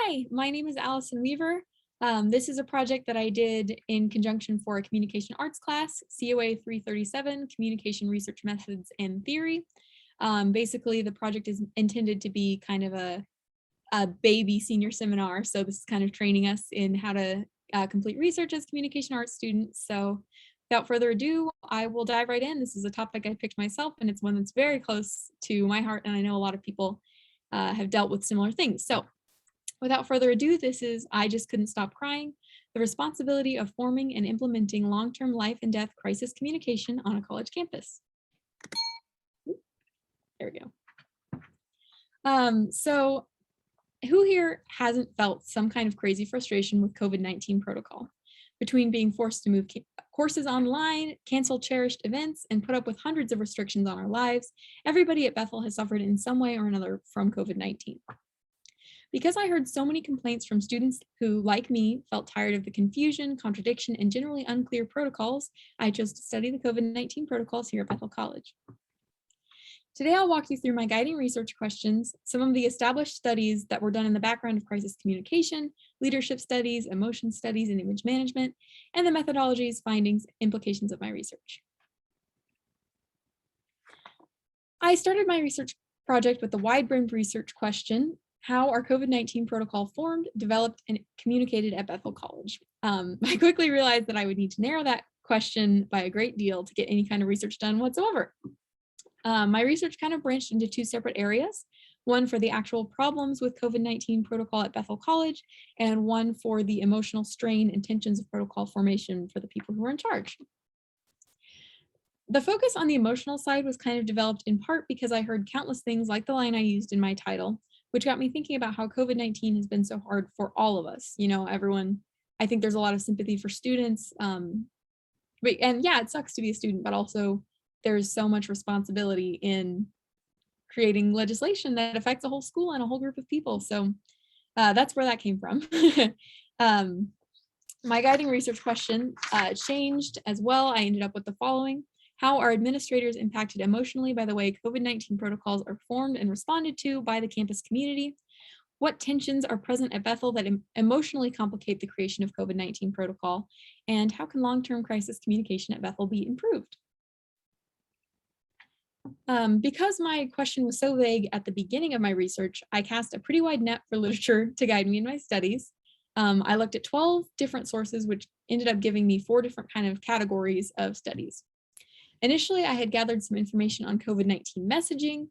Hi, my name is Allison Weaver. This is a project that I did in conjunction for a communication arts class, COA 337, Communication Research Methods and Theory. Basically, the project is intended to be kind of a baby senior seminar. So this is kind of training us in how to complete research as communication arts students. So without further ado, I will dive right in. This is a topic I picked myself, and it's one that's very close to my heart, and I know a lot of people have dealt with similar things. So without further ado, this is I Just Couldn't Stop Crying, the responsibility of forming and implementing long-term life and death crisis communication on a college campus. There we go. So who here hasn't felt some kind of crazy frustration with COVID-19 protocol? Between being forced to move courses online, cancel cherished events, and put up with hundreds of restrictions on our lives, everybody at Bethel has suffered in some way or another from COVID-19. Because I heard so many complaints from students who, like me, felt tired of the confusion, contradiction, and generally unclear protocols, I chose to study the COVID-19 protocols here at Bethel College. Today, I'll walk you through my guiding research questions, some of the established studies that were done in the background of crisis communication, leadership studies, emotion studies, and image management, and the methodologies, findings, implications of my research. I started my research project with the wide-brimmed research question: how are COVID-19 protocol formed, developed, and communicated at Bethel College? I quickly realized that I would need to narrow that question by a great deal to get any kind of research done whatsoever. My research kind of branched into two separate areas, one for the actual problems with COVID-19 protocol at Bethel College, and one for the emotional strain and tensions of protocol formation for the people who were in charge. The focus on the emotional side was kind of developed in part because I heard countless things like the line I used in my title, which got me thinking about how COVID-19 has been so hard for all of us. You know, everyone, I think there's a lot of sympathy for students. And yeah, it sucks to be a student, but also there's so much responsibility in creating legislation that affects a whole school and a whole group of people. So that's where that came from. My guiding research question changed as well. I ended up with the following: how are administrators impacted emotionally by the way COVID-19 protocols are formed and responded to by the campus community? What tensions are present at Bethel that emotionally complicate the creation of COVID-19 protocol? And how can long-term crisis communication at Bethel be improved? Because my question was so vague at the beginning of my research, I cast a pretty wide net for literature to guide me in my studies. I looked at 12 different sources, which ended up giving me 4 different kind of categories of studies. Initially, I had gathered some information on COVID-19 messaging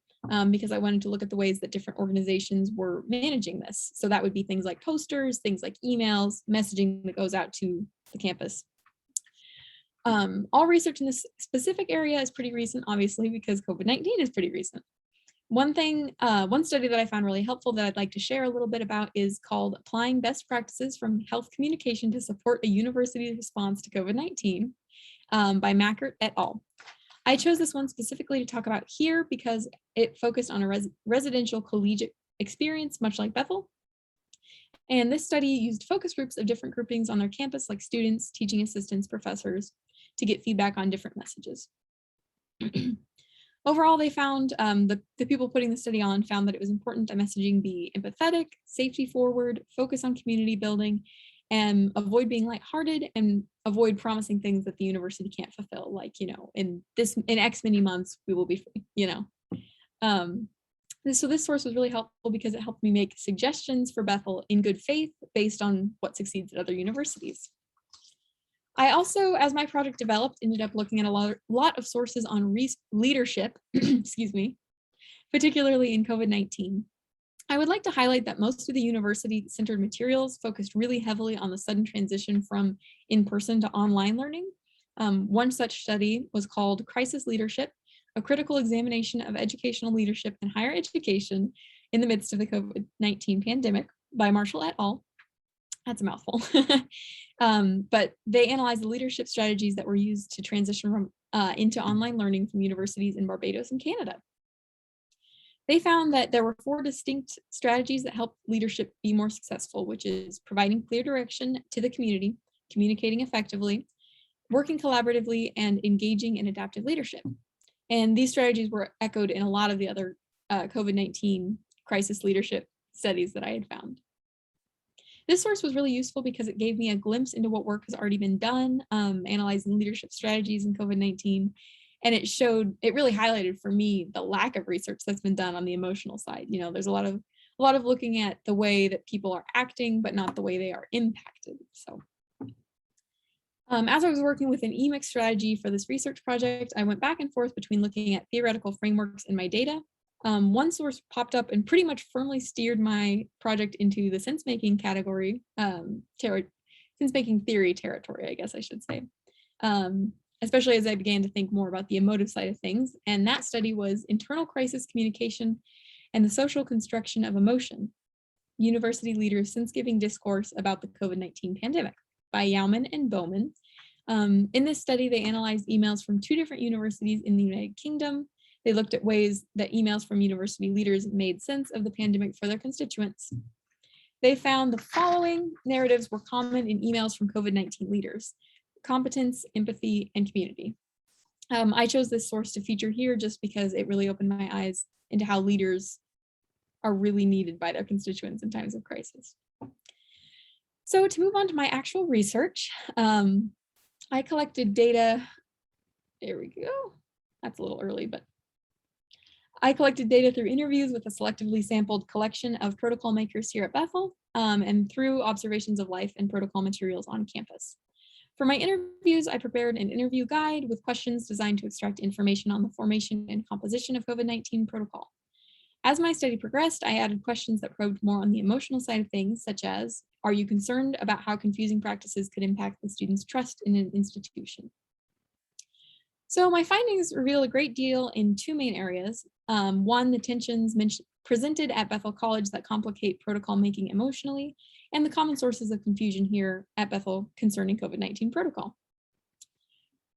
because I wanted to look at the ways that different organizations were managing this. So that would be things like posters, things like emails, messaging that goes out to the campus. All research in this specific area is pretty recent, obviously, because COVID-19 is pretty recent. One study that I found really helpful that I'd like to share a little bit about is called Applying Best Practices from Health Communication to Support a University's Response to COVID-19 by Mackert et al. I chose this one specifically to talk about here because it focused on a residential collegiate experience, much like Bethel. And this study used focus groups of different groupings on their campus, like students, teaching assistants, professors, to get feedback on different messages. Overall, they found, the people putting the study on found that it was important that messaging be empathetic, safety forward, focus on community building, and avoid being lighthearted and avoid promising things that the university can't fulfill. Like, you know, in X many months, we will be free, you know. So this source was really helpful because it helped me make suggestions for Bethel in good faith based on what succeeds at other universities. I also, as my project developed, ended up looking at a lot of sources on leadership, excuse me, particularly in COVID-19. I would like to highlight that most of the university-centered materials focused really heavily on the sudden transition from in-person to online learning. One such study was called Crisis Leadership: A Critical Examination of Educational Leadership in Higher Education in the Midst of the COVID-19 Pandemic by Marshall et al. That's a mouthful. But they analyzed the leadership strategies that were used to transition from into online learning from universities in Barbados and Canada. They found that there were 4 distinct strategies that help leadership be more successful, which is providing clear direction to the community, communicating effectively, working collaboratively, and engaging in adaptive leadership. And these strategies were echoed in a lot of the other COVID-19 crisis leadership studies that I had found. This source was really useful because it gave me a glimpse into what work has already been done, analyzing leadership strategies in COVID-19. And it really highlighted for me the lack of research that's been done on the emotional side. You know, there's a lot of looking at the way that people are acting, but not the way they are impacted. So as I was working with an EMIC strategy for this research project, I went back and forth between looking at theoretical frameworks in my data. One source popped up and pretty much firmly steered my project into the sense-making category, sense-making theory territory, I guess I should say, especially as I began to think more about the emotive side of things. And that study was Internal Crisis Communication and the Social Construction of Emotion, University Leaders' Sense-Giving Discourse about the COVID-19 Pandemic by Yauman and Bowman. In this study, they analyzed emails from 2 different universities in the United Kingdom. They looked at ways that emails from university leaders made sense of the pandemic for their constituents. They found the following narratives were common in emails from COVID-19 leaders: competence, empathy, and community. I chose this source to feature here just because it really opened my eyes into how leaders are really needed by their constituents in times of crisis. So to move on to my actual research, I collected data. There we go. That's a little early, but I collected data through interviews with a selectively sampled collection of protocol makers here at Bethel, and through observations of life and protocol materials on campus. For my interviews, I prepared an interview guide with questions designed to extract information on the formation and composition of COVID-19 protocol. As my study progressed, I added questions that probed more on the emotional side of things, such as, are you concerned about how confusing practices could impact the students' trust in an institution? So my findings reveal a great deal in 2 main areas. One, the tensions presented at Bethel College that complicate protocol making emotionally, and the common sources of confusion here at Bethel concerning COVID-19 protocol.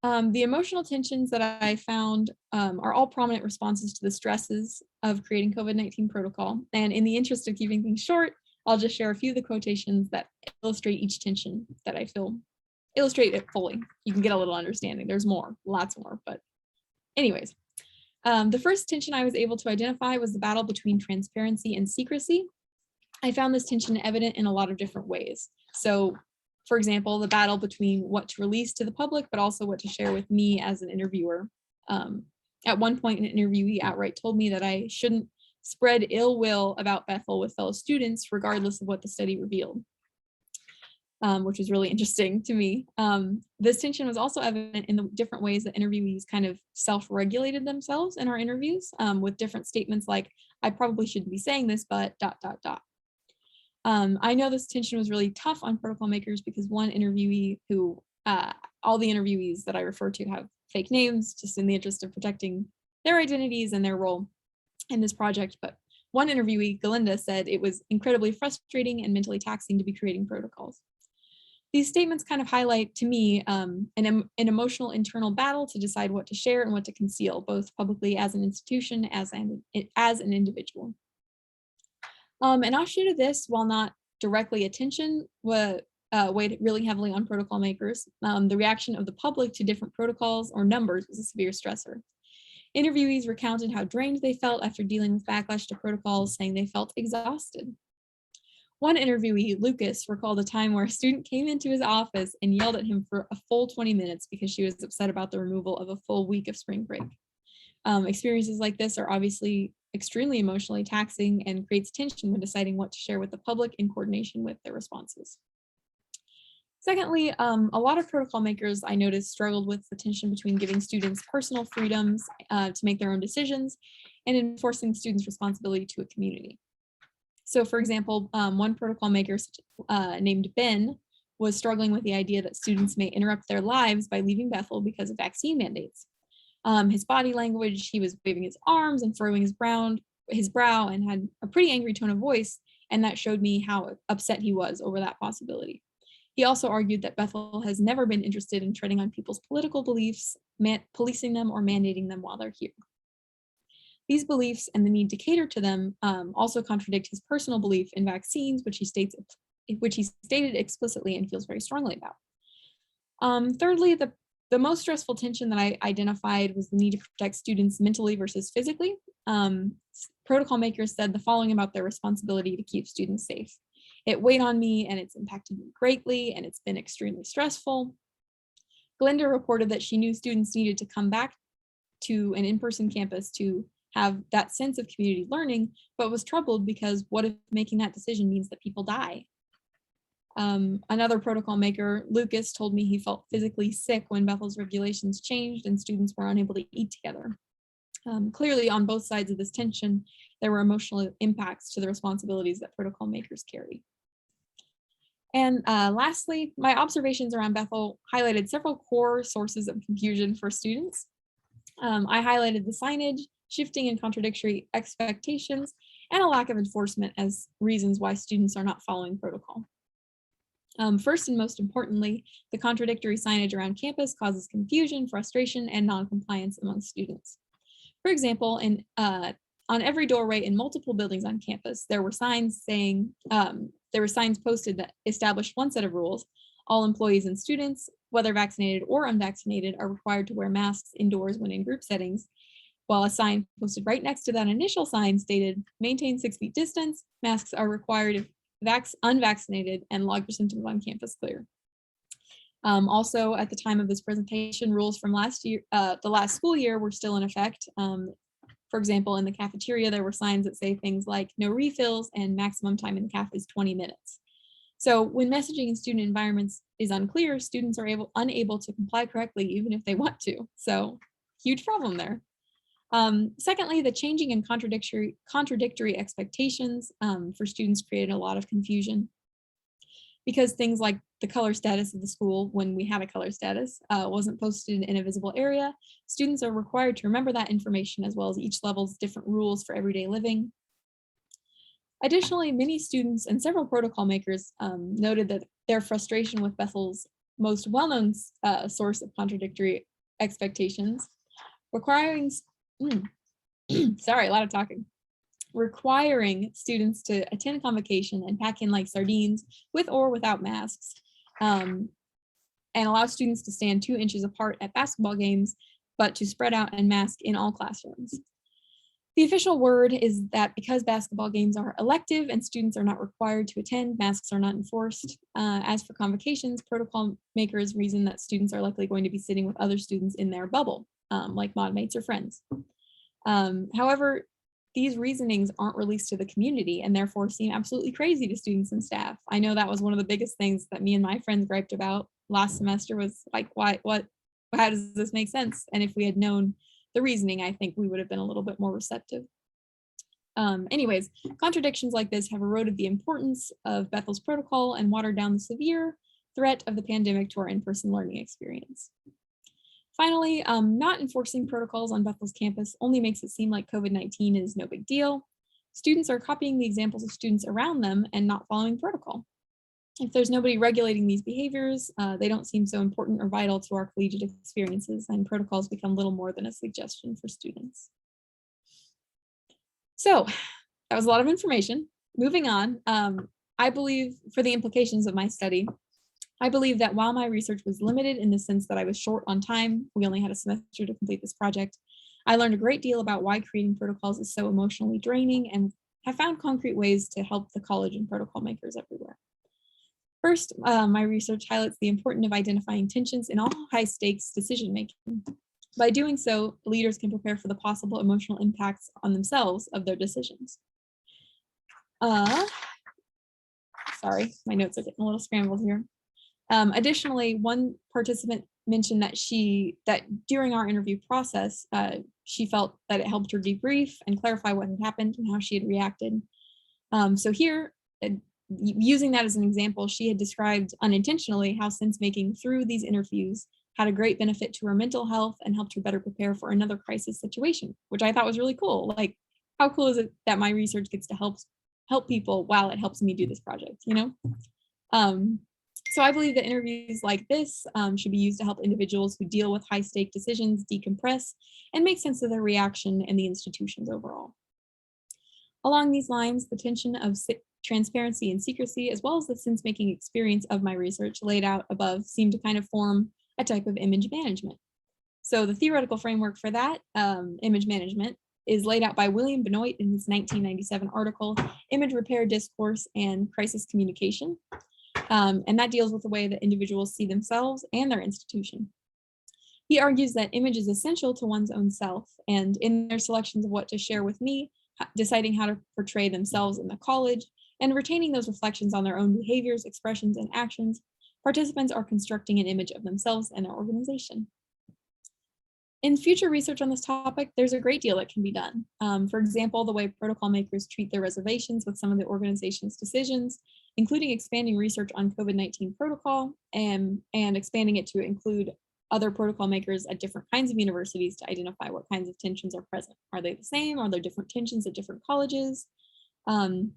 The emotional tensions that I found are all prominent responses to the stresses of creating COVID-19 protocol. And in the interest of keeping things short, I'll just share a few of the quotations that illustrate each tension that I feel illustrate it fully. You can get a little understanding. There's more, lots more, but anyways. The first tension I was able to identify was the battle between transparency and secrecy. I found this tension evident in a lot of different ways. So, for example, the battle between what to release to the public, but also what to share with me as an interviewer. At one point, an interviewee outright told me that I shouldn't spread ill will about Bethel with fellow students, regardless of what the study revealed, which was really interesting to me. This tension was also evident in the different ways that interviewees kind of self-regulated themselves in our interviews, with different statements like, I probably shouldn't be saying this, but ... I know this tension was really tough on protocol makers because one interviewee who, all the interviewees that I refer to have fake names just in the interest of protecting their identities and their role in this project. But one interviewee, Galinda, said it was incredibly frustrating and mentally taxing to be creating protocols. These statements kind of highlight to me an emotional internal battle to decide what to share and what to conceal, both publicly as an institution, as an individual. An offshoot of this, while not directly attention, weighed really heavily on protocol makers. The reaction of the public to different protocols or numbers was a severe stressor. Interviewees recounted how drained they felt after dealing with backlash to protocols, saying they felt exhausted. One interviewee, Lucas, recalled a time where a student came into his office and yelled at him for a full 20 minutes because she was upset about the removal of a full week of spring break. Experiences like this are obviously extremely emotionally taxing and creates tension when deciding what to share with the public in coordination with their responses. Secondly, a lot of protocol makers I noticed struggled with the tension between giving students personal freedoms to make their own decisions and enforcing students' responsibility to a community. So for example, one protocol maker named Ben was struggling with the idea that students may interrupt their lives by leaving Bethel because of vaccine mandates. His body language, he was waving his arms and furrowing his brow and had a pretty angry tone of voice, and that showed me how upset he was over that possibility. He also argued that Bethel has never been interested in treading on people's political beliefs, policing them or mandating them while they're here. These beliefs and the need to cater to them also contradict his personal belief in vaccines, which he stated explicitly and feels very strongly about. Thirdly, the most stressful tension that I identified was the need to protect students mentally versus physically. Protocol makers said the following about their responsibility to keep students safe. It weighed on me and it's impacted me greatly, and it's been extremely stressful. Glinda reported that she knew students needed to come back to an in-person campus to have that sense of community learning, but was troubled because what if making that decision means that people die? Another protocol maker, Lucas, told me he felt physically sick when Bethel's regulations changed and students were unable to eat together. Clearly, on both sides of this tension, there were emotional impacts to the responsibilities that protocol makers carry. And lastly, my observations around Bethel highlighted several core sources of confusion for students. I highlighted the signage, shifting and contradictory expectations, and a lack of enforcement as reasons why students are not following protocol. First and most importantly, the contradictory signage around campus causes confusion, frustration, and non-compliance among students. For example, on every doorway in multiple buildings on campus, there were signs posted that established one set of rules. All employees and students, whether vaccinated or unvaccinated, are required to wear masks indoors when in group settings, while a sign posted right next to that initial sign stated, maintain 6 feet distance, masks are required if unvaccinated, and log your symptoms on campus clear. Also, at the time of this presentation, rules from the last school year were still in effect. For example, in the cafeteria, there were signs that say things like no refills and maximum time in the caf is 20 minutes. So when messaging in student environments is unclear, students are unable to comply correctly, even if they want to. So huge problem there. Secondly, the changing and contradictory expectations for students created a lot of confusion because things like the color status of the school, when we had a color status, wasn't posted in a visible area. Students are required to remember that information as well as each level's different rules for everyday living. Additionally, many students and several protocol makers noted that their frustration with Bethel's most well-known source of contradictory expectations, requiring sorry, a lot of talking. Requiring students to attend convocation and pack in like sardines with or without masks, and allow students to stand 2 inches apart at basketball games, but to spread out and mask in all classrooms. The official word is that because basketball games are elective and students are not required to attend, masks are not enforced. As for convocations, protocol makers reason that students are likely going to be sitting with other students in their bubble, like mod mates or friends. However, these reasonings aren't released to the community and therefore seem absolutely crazy to students and staff. I know that was one of the biggest things that me and my friends griped about last semester was like, how does this make sense? And if we had known the reasoning, I think we would have been a little bit more receptive. Anyways, contradictions like this have eroded the importance of Bethel's protocol and watered down the severe threat of the pandemic to our in-person learning experience. Finally, not enforcing protocols on Bethel's campus only makes it seem like COVID-19 is no big deal. Students are copying the examples of students around them and not following protocol. If there's nobody regulating these behaviors, they don't seem so important or vital to our collegiate experiences, and protocols become little more than a suggestion for students. So that was a lot of information. Moving on, I believe for the implications of my study, I believe that while my research was limited in the sense that I was short on time, we only had a semester to complete this project, I learned a great deal about why creating protocols is so emotionally draining and have found concrete ways to help the college and protocol makers everywhere. First, my research highlights the importance of identifying tensions in all high-stakes decision-making. By doing so, leaders can prepare for the possible emotional impacts on themselves of their decisions. Sorry, my notes are getting a little scrambled here. Additionally, one participant mentioned that during our interview process, she felt that it helped her debrief and clarify what had happened and how she had reacted. So here, using that as an example, she had described unintentionally how sense-making through these interviews had a great benefit to her mental health and helped her better prepare for another crisis situation, which I thought was really cool. Like, how cool is it that my research gets to help people while it helps me do this project, you know? So I believe that interviews like this should be used to help individuals who deal with high-stake decisions decompress and make sense of their reaction and the institutions overall. Along these lines, the tension of transparency and secrecy, as well as the sense-making experience of my research laid out above, seem to kind of form a type of image management. So the theoretical framework for that image management is laid out by William Benoit in his 1997 article, Image Repair Discourse and Crisis Communication. And that deals with the way that individuals see themselves and their institution. He argues that image is essential to one's own self, and in their selections of what to share with me, deciding how to portray themselves in the college, and retaining those reflections on their own behaviors, expressions, and actions, participants are constructing an image of themselves and their organization. In future research on this topic, there's a great deal that can be done. For example, the way protocol makers treat their reservations with some of the organization's decisions, including expanding research on COVID-19 protocol and expanding it to include other protocol makers at different kinds of universities to identify what kinds of tensions are present. Are they the same? Are there different tensions at different colleges? And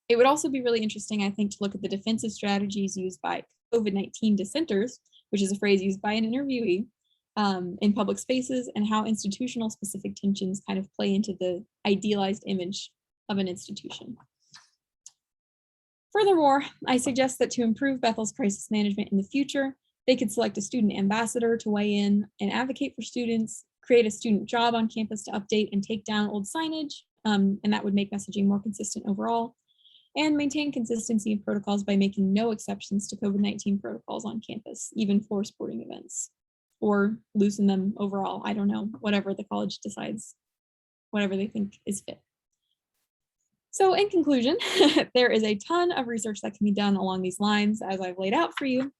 it would also be really interesting, I think, to look at the defensive strategies used by COVID-19 dissenters, which is a phrase used by an interviewee, in public spaces, and how institutional specific tensions kind of play into the idealized image of an institution. Furthermore, I suggest that to improve Bethel's crisis management in the future, they could select a student ambassador to weigh in and advocate for students, create a student job on campus to update and take down old signage, and that would make messaging more consistent overall, and maintain consistency of protocols by making no exceptions to COVID-19 protocols on campus, even for sporting events, or loosen them overall. I don't know, whatever the college decides, whatever they think is fit. So in conclusion, there is a ton of research that can be done along these lines, as I've laid out for you.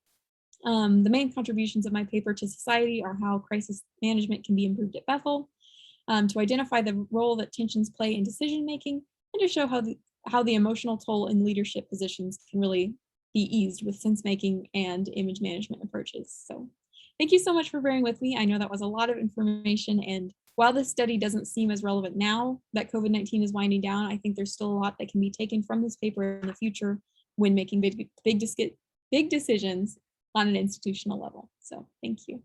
The main contributions of my paper to society are how crisis management can be improved at Bethel, to identify the role that tensions play in decision-making, and to show how the emotional toll in leadership positions can really be eased with sense-making and image management approaches. So thank you so much for bearing with me. I know that was a lot of information, and while this study doesn't seem as relevant now that COVID-19 is winding down, I think there's still a lot that can be taken from this paper in the future when making big decisions on an institutional level. So thank you.